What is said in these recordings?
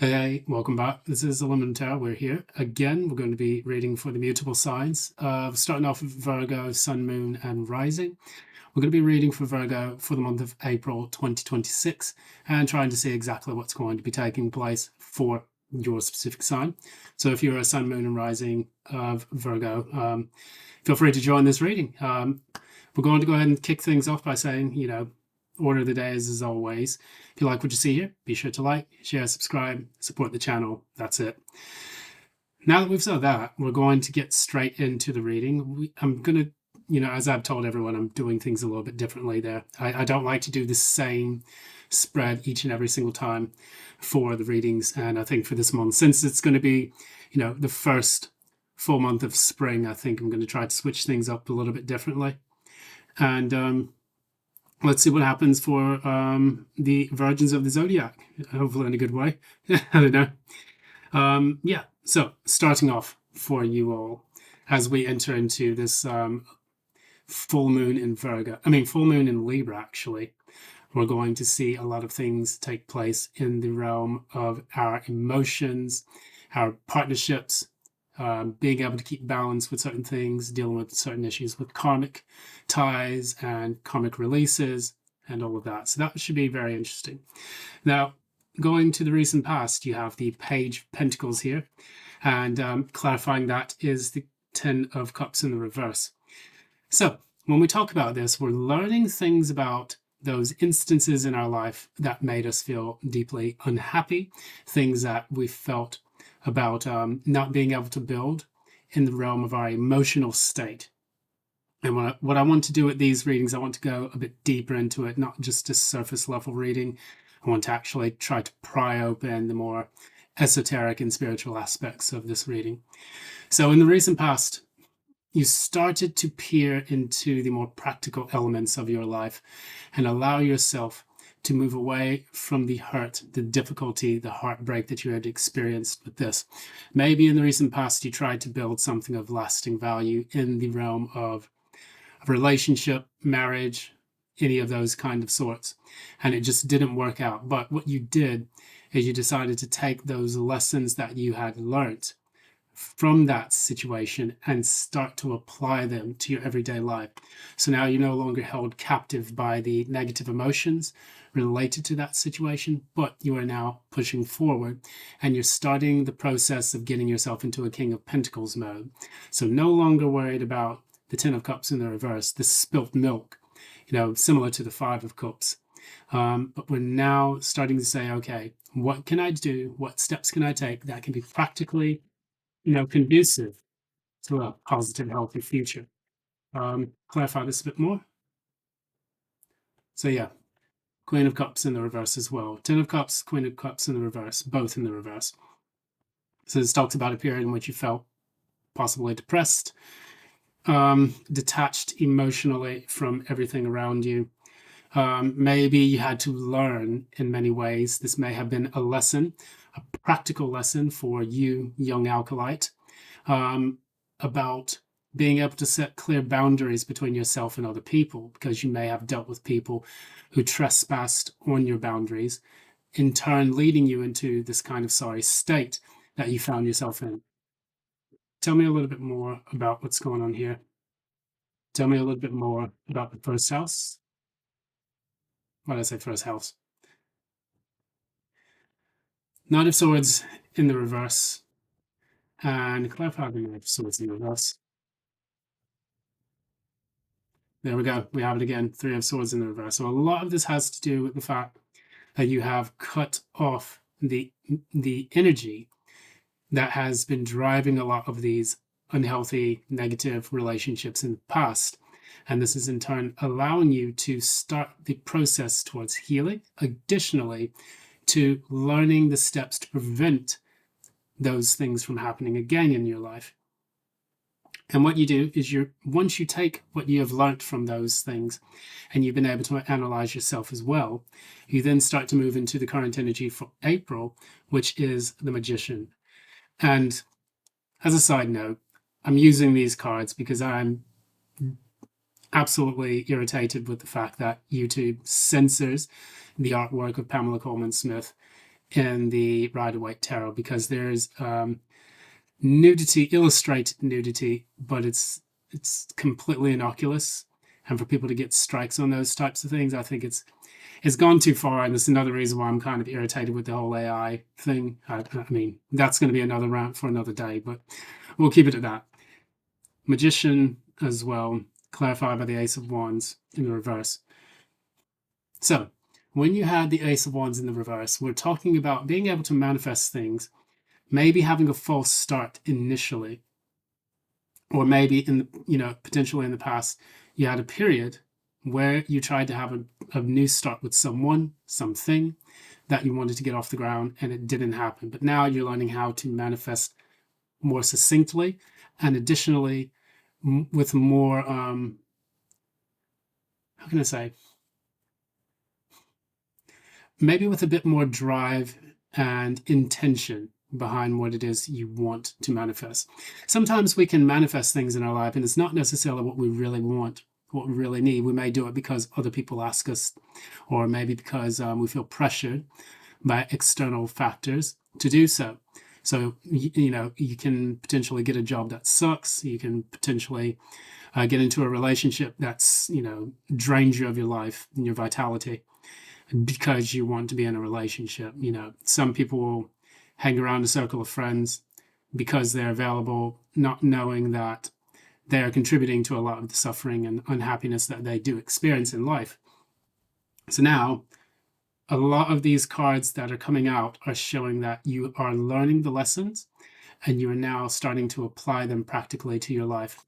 Hey, welcome back. This is Elementar. We're here again. We're going to be reading for the mutable signs. Starting off with Virgo, Sun, Moon, and Rising. We're going to be reading for Virgo for the month of April 2026 and trying to see exactly what's going to be taking place for your specific sign. So if you're a Sun, Moon, and Rising of Virgo, feel free to join this reading. We're going to go ahead and kick things off by saying, order of the day is as always. If you like what you see here, be sure to like, share, subscribe, support the channel. That's it. Now that we've said that, we're going to get straight into the reading. I'm going to, as I've told everyone, I'm doing things a little bit differently there. I don't like to do the same spread each and every single time for the readings. And I think for this month, since it's going to be, the first full month of spring, I think I'm going to try to switch things up a little bit differently. And let's see what happens for the Virgins of the Zodiac, hopefully in a good way. I don't know. Yeah, so starting off for you all as we enter into this full moon in full moon in Libra, actually. We're going to see a lot of things take place in the realm of our emotions, our partnerships, being able to keep balance with certain things, dealing with certain issues with karmic ties and karmic releases and all of that. So that should be very interesting. Now, going to the recent past, you have the Page of Pentacles here, and clarifying that is the Ten of Cups in the reverse. So when we talk about this, we're learning things about those instances in our life that made us feel deeply unhappy, things that we felt about not being able to build in the realm of our emotional state. And what I want to do with these readings, I want to go a bit deeper into it, not just a surface level reading. I want to actually try to pry open the more esoteric and spiritual aspects of this reading. So in the recent past, you started to peer into the more practical elements of your life and allow yourself to move away from the hurt, the difficulty, the heartbreak that you had experienced with this. Maybe in the recent past, you tried to build something of lasting value in the realm of a relationship, marriage, any of those kind of sorts, and it just didn't work out. But what you did is you decided to take those lessons that you had learned from that situation and start to apply them to your everyday life. So now you're no longer held captive by the negative emotions related to that situation, but you are now pushing forward and you're starting the process of getting yourself into a King of Pentacles mode. So no longer worried about the Ten of Cups in the reverse, this spilt milk, similar to the Five of Cups. But we're now starting to say, okay, what can I do? What steps can I take that can be practically conducive to a positive, healthy future? Clarify this a bit more. So yeah, Queen of Cups in the reverse as well. Ten of Cups, Queen of Cups in the reverse, both in the reverse. So this talks about a period in which you felt possibly depressed, detached emotionally from everything around you. Maybe you had to learn in many ways. This may have been a lesson, a practical lesson for you, young alkalite, about being able to set clear boundaries between yourself and other people, because you may have dealt with people who trespassed on your boundaries, in turn leading you into this kind of sorry state that you found yourself in. Tell me a little bit more about what's going on here. Tell me a little bit more about the first house. Why did I say first house? Knight of Swords in the reverse. And clarify the Knight of Swords in the reverse. There we go. We have it again. Three of Swords in the reverse. So a lot of this has to do with the fact that you have cut off the energy that has been driving a lot of these unhealthy, negative relationships in the past. And this is in turn allowing you to start the process towards healing. Additionally, to learning the steps to prevent those things from happening again in your life. And what you do is once you take what you have learnt from those things and you've been able to analyze yourself as well, you then start to move into the current energy for April, which is the Magician. And as a side note, I'm using these cards because I'm absolutely irritated with the fact that YouTube censors the artwork of Pamela Coleman Smith in the Rider-Waite Tarot, because there's nudity, illustrated nudity, but it's completely innocuous. And for people to get strikes on those types of things, I think it's gone too far. And it's another reason why I'm kind of irritated with the whole AI thing. I mean, that's going to be another rant for another day, but we'll keep it at that. Magician as well, clarified by the Ace of Wands in the reverse. So when you had the Ace of Wands in the reverse, we're talking about being able to manifest things, maybe having a false start initially, or maybe potentially in the past, you had a period where you tried to have a new start with someone, something that you wanted to get off the ground, and it didn't happen. But now you're learning how to manifest more succinctly, and additionally with more, how can I say, maybe with a bit more drive and intention behind what it is you want to manifest. Sometimes we can manifest things in our life, and it's not necessarily what we really want, what we really need. We may do it because other people ask us, or maybe because we feel pressured by external factors to do so. So, you can potentially get a job that sucks. You can potentially get into a relationship that's, drains you of your life and your vitality because you want to be in a relationship. Some people will hang around a circle of friends because they're available, not knowing that they are contributing to a lot of the suffering and unhappiness that they do experience in life. So now, a lot of these cards that are coming out are showing that you are learning the lessons and you are now starting to apply them practically to your life.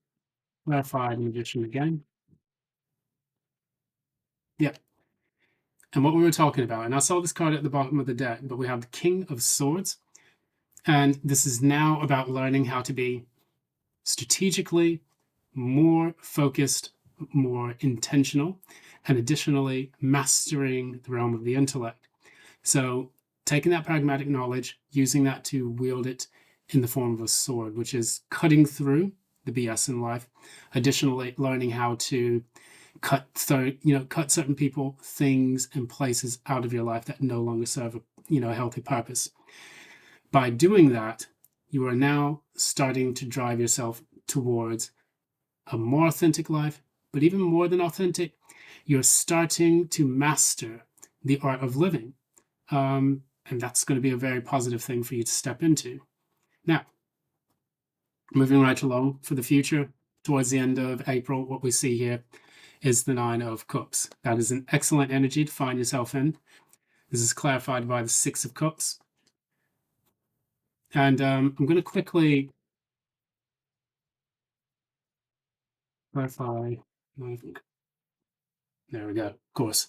Clarified Magician again. Yeah. And what we were talking about, and I saw this card at the bottom of the deck, but we have the King of Swords. And this is now about learning how to be strategically more focused, more intentional, and additionally mastering the realm of the intellect. So taking that pragmatic knowledge, using that to wield it in the form of a sword, which is cutting through the BS in life. Additionally, learning how to cut certain people, things, and places out of your life that no longer serve a healthy purpose. By doing that, you are now starting to drive yourself towards a more authentic life, but even more than authentic, you're starting to master the art of living. And that's going to be a very positive thing for you to step into. Now, moving right along for the future, towards the end of April, what we see here is the Nine of Cups. That is an excellent energy to find yourself in. This is clarified by the Six of Cups. And I'm going to quickly clarify. There we go, of course.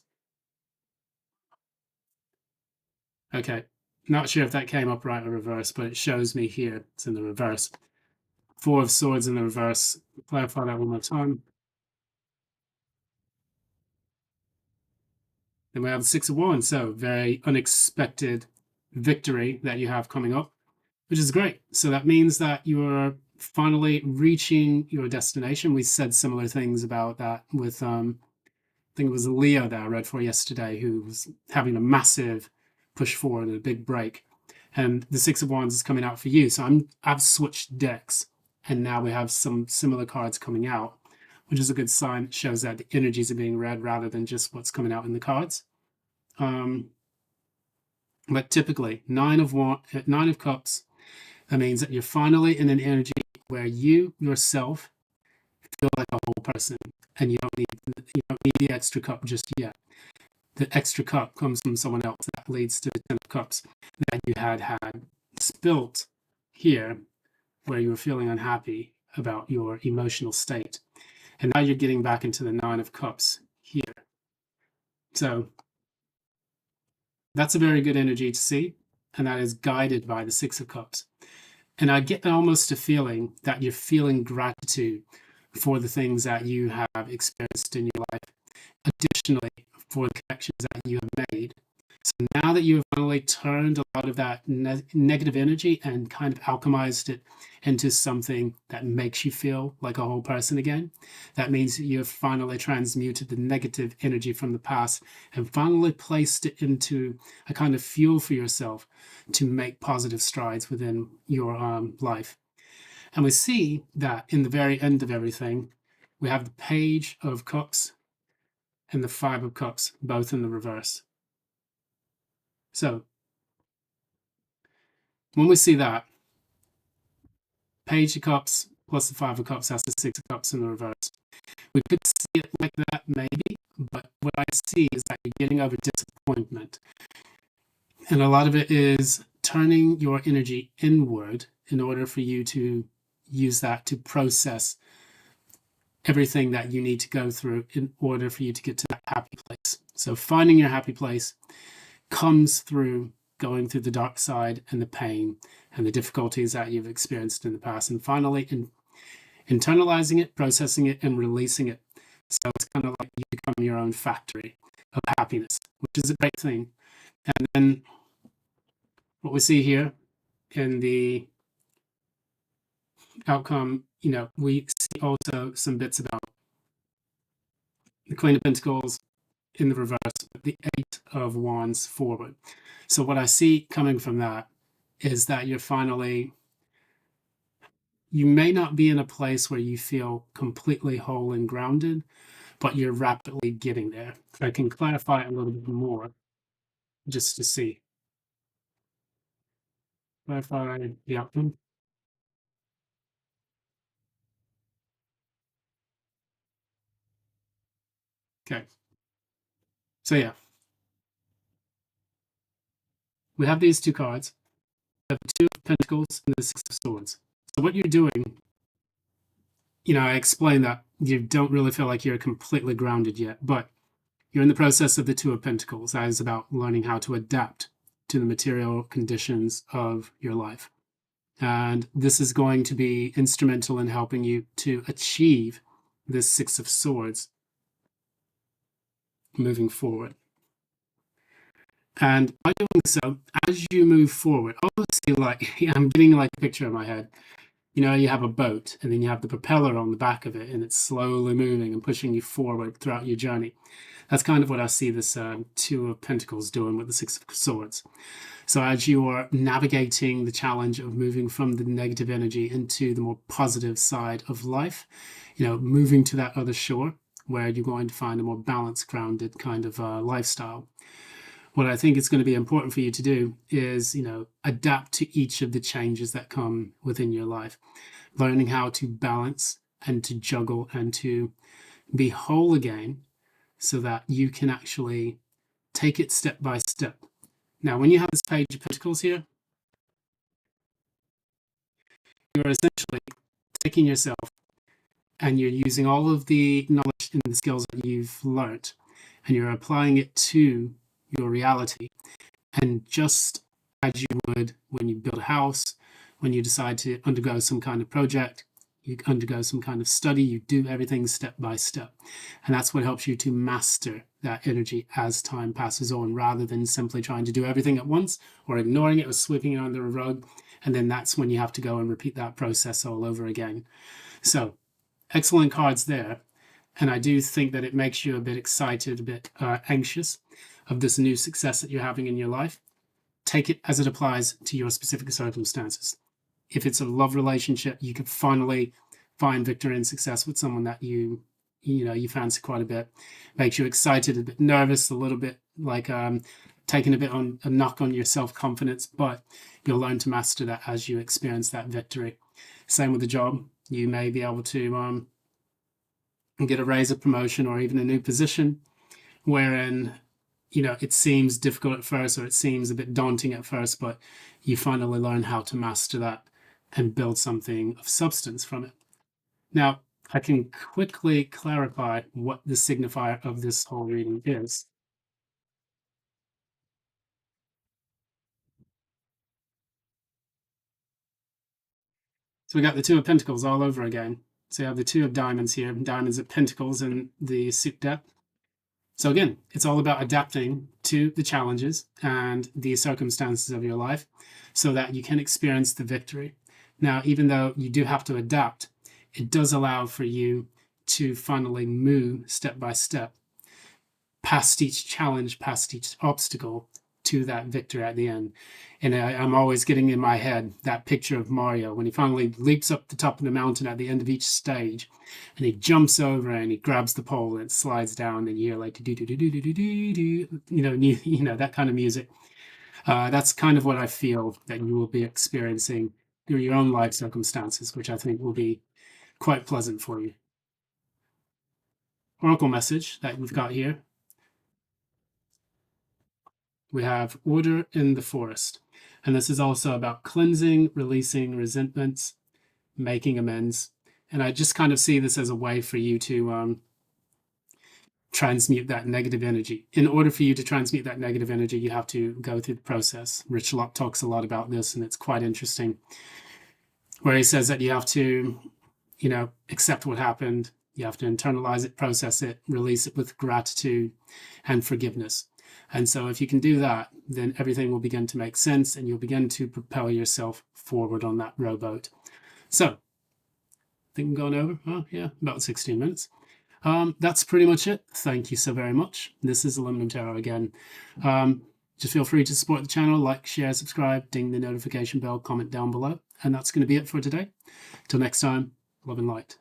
Okay, not sure if that came up right or reverse, but it shows me here it's in the reverse. Four of Swords in the reverse. Clarify that one more time. Then we have the Six of Wands. So very unexpected victory that you have coming up, which is great. So that means that you're finally reaching your destination. We said similar things about that with, I think it was Leo that I read for yesterday, who was having a massive push forward and a big break. And the Six of Wands is coming out for you. So I've switched decks, and now we have some similar cards coming out, which is a good sign. It shows that the energies are being read rather than just what's coming out in the cards. But typically, Nine of Cups, that means that you're finally in an energy where you yourself feel like a whole person, and you don't need the extra cup just yet. The extra cup comes from someone else. That leads to the Ten of Cups that you had spilt here, where you were feeling unhappy about your emotional state. And now you're getting back into the Nine of Cups here. So that's a very good energy to see, and that is guided by the Six of Cups. And I get almost a feeling that you're feeling gratitude for the things that you have experienced in your life. Additionally, for the connections that you have made So now that you've finally turned a lot of that negative energy and kind of alchemized it into something that makes you feel like a whole person again, that means that you've finally transmuted the negative energy from the past and finally placed it into a kind of fuel for yourself to make positive strides within your life. And we see that in the very end of everything, we have the Page of Cups and the Five of Cups, both in the reverse. So when we see that, Page of Cups plus the Five of Cups has the Six of Cups in the reverse. We could see it like that, maybe, but what I see is that you're getting over disappointment. And a lot of it is turning your energy inward in order for you to use that to process everything that you need to go through in order for you to get to that happy place. So finding your happy place comes through going through the dark side and the pain and the difficulties that you've experienced in the past, and finally internalizing it, processing it, and releasing it. So it's kind of like you become your own factory of happiness, which is a great thing. And then what we see here in the outcome, we see also some bits about the Queen of Pentacles in the reverse, the Eight of Wands forward. So what I see coming from that is that you may not be in a place where you feel completely whole and grounded, but you're rapidly getting there. I can clarify it a little bit more just to see. Clarify the outcome. Okay. So yeah, we have these two cards. We have the Two of Pentacles and the Six of Swords. So what you're doing, I explained that you don't really feel like you're completely grounded yet, but you're in the process of the Two of Pentacles. That is about learning how to adapt to the material conditions of your life. And this is going to be instrumental in helping you to achieve this Six of Swords moving forward. And by doing so, as you move forward, obviously, I'm getting like a picture in my head. You have a boat and then you have the propeller on the back of it and it's slowly moving and pushing you forward throughout your journey. That's kind of what I see this Two of Pentacles doing with the Six of Swords. So as you are navigating the challenge of moving from the negative energy into the more positive side of life, moving to that other shore where you're going to find a more balanced, grounded kind of lifestyle. What I think is going to be important for you to do is, adapt to each of the changes that come within your life, learning how to balance and to juggle and to be whole again so that you can actually take it step by step. Now, when you have this Page of Pentacles here, you're essentially taking yourself and you're using all of the knowledge and the skills that you've learned and you're applying it to your reality. And just as you would when you build a house, when you decide to undergo some kind of project, you undergo some kind of study, you do everything step by step. And that's what helps you to master that energy as time passes on, rather than simply trying to do everything at once or ignoring it or sweeping it under a rug. And then that's when you have to go and repeat that process all over again. So excellent cards there. And I do think that it makes you a bit excited, a bit anxious of this new success that you're having in your life. Take it as it applies to your specific circumstances. If it's a love relationship, you could finally find victory and success with someone that you fancy quite a bit. Makes you excited, a bit nervous, a little bit like taking a bit on a knock on your self-confidence, but you'll learn to master that as you experience that victory. Same with the job. You may be able to get a raise, a promotion, or even a new position wherein it seems difficult at first, or it seems a bit daunting at first, but you finally learn how to master that and build something of substance from it. Now, I can quickly clarify what the signifier of this whole reading is. So we got the Two of Pentacles all over again. So you have the Two of Diamonds here, Diamonds of Pentacles in the suit depth. So again, it's all about adapting to the challenges and the circumstances of your life so that you can experience the victory. Now, even though you do have to adapt, it does allow for you to finally move step by step past each challenge, past each obstacle to that victory at the end. And I'm always getting in my head that picture of Mario when he finally leaps up the top of the mountain at the end of each stage, and he jumps over and he grabs the pole and it slides down, and you hear like do do do do do do do do, you know that kind of music. That's kind of what I feel that you will be experiencing through your own life circumstances, which I think will be quite pleasant for you. Oracle message that we've got here. We have order in the forest. And this is also about cleansing, releasing resentments, making amends. And I just kind of see this as a way for you to transmute that negative energy. In order for you to transmute that negative energy, you have to go through the process. Rich Locke talks a lot about this, and it's quite interesting, where he says that you have to, accept what happened. You have to internalize it, process it, release it with gratitude and forgiveness. And so if you can do that, then everything will begin to make sense and you'll begin to propel yourself forward on that rowboat. So I think I'm going over, about 16 minutes. That's pretty much it. Thank you so very much. This is Aluminum Tarot again. Just feel free to support the channel, like, share, subscribe, ding the notification bell, comment down below. And that's going to be it for today. Till next time, love and light.